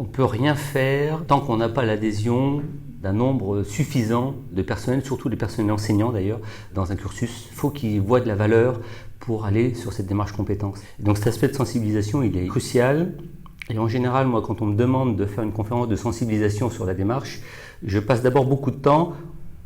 on ne peut rien faire tant qu'on n'a pas l'adhésion d'un nombre suffisant de personnels, surtout des personnels enseignants d'ailleurs, dans un cursus. Il faut qu'ils voient de la valeur pour aller sur cette démarche compétence. Et donc cet aspect de sensibilisation, il est crucial. Et en général, moi, quand on me demande de faire une conférence de sensibilisation sur la démarche, je passe d'abord beaucoup de temps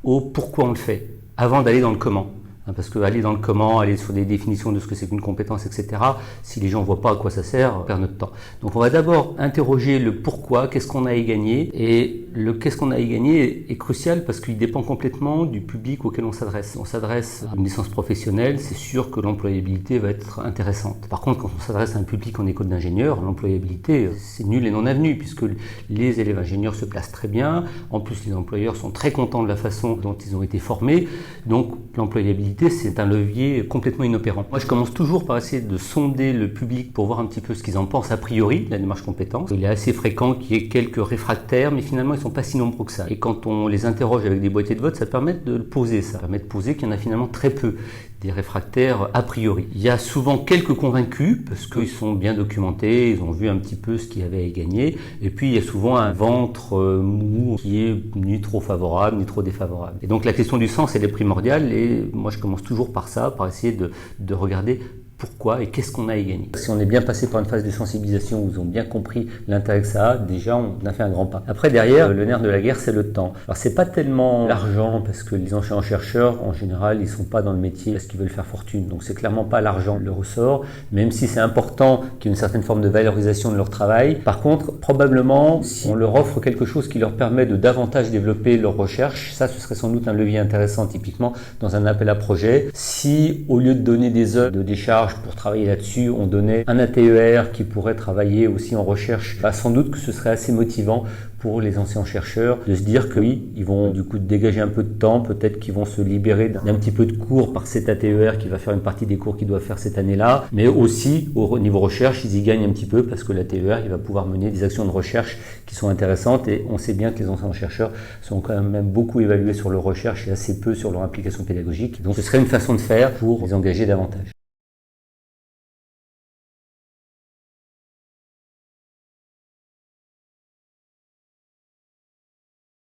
au pourquoi on le fait, avant d'aller dans le comment. Parce qu'aller dans le comment, aller sur des définitions de ce que c'est qu'une compétence, etc., si les gens ne voient pas à quoi ça sert, on perd notre temps. Donc on va d'abord interroger le pourquoi, qu'est-ce qu'on a à y gagner. Et le qu'est-ce qu'on a à y gagner est crucial parce qu'il dépend complètement du public auquel on s'adresse. On s'adresse à une licence professionnelle, c'est sûr que l'employabilité va être intéressante. Par contre, quand on s'adresse à un public en école d'ingénieur, l'employabilité, c'est nul et non avenu, puisque les élèves ingénieurs se placent très bien. En plus, les employeurs sont très contents de la façon dont ils ont été formés. Donc l'employabilité, c'est un levier complètement inopérant. Moi, je commence toujours par essayer de sonder le public pour voir un petit peu ce qu'ils en pensent a priori de la démarche compétence. Il est assez fréquent qu'il y ait quelques réfractaires, mais finalement, ils ne sont pas si nombreux que ça. Et quand on les interroge avec des boîtiers de vote, ça permet de le poser. Ça permet de poser qu'il y en a finalement très peu, des réfractaires a priori. Il y a souvent quelques convaincus, parce qu'ils sont bien documentés, ils ont vu un petit peu ce qu'il y avait à y gagner. Et puis, il y a souvent un ventre mou qui est ni trop favorable, ni trop défavorable. Et donc, la question du sens, elle est primordiale. Et moi, je commence toujours par ça, par essayer de regarder pourquoi et qu'est-ce qu'on a à y gagner. Si on est bien passé par une phase de sensibilisation où ils ont bien compris l'intérêt que ça a, déjà on a fait un grand pas. Après derrière, le nerf de la guerre, c'est le temps. Alors c'est pas tellement l'argent parce que les enseignants-chercheurs, en général, ils sont pas dans le métier parce qu'ils veulent faire fortune. Donc c'est clairement pas l'argent le ressort, même si c'est important qu'il y ait une certaine forme de valorisation de leur travail. Par contre, probablement, si on leur offre quelque chose qui leur permet de davantage développer leur recherche, ça ce serait sans doute un levier intéressant typiquement dans un appel à projet. Si au lieu de donner des heures de décharge pour travailler là-dessus, on donnait un ATER qui pourrait travailler aussi en recherche, sans doute que ce serait assez motivant pour les enseignants-chercheurs de se dire que oui, ils vont du coup dégager un peu de temps, peut-être qu'ils vont se libérer d'un petit peu de cours par cet ATER qui va faire une partie des cours qu'ils doivent faire cette année-là, mais aussi au niveau recherche, ils y gagnent un petit peu parce que l'ATER, il va pouvoir mener des actions de recherche qui sont intéressantes et on sait bien que les enseignants-chercheurs sont quand même beaucoup évalués sur leur recherche et assez peu sur leur implication pédagogique. Donc ce serait une façon de faire pour les engager davantage.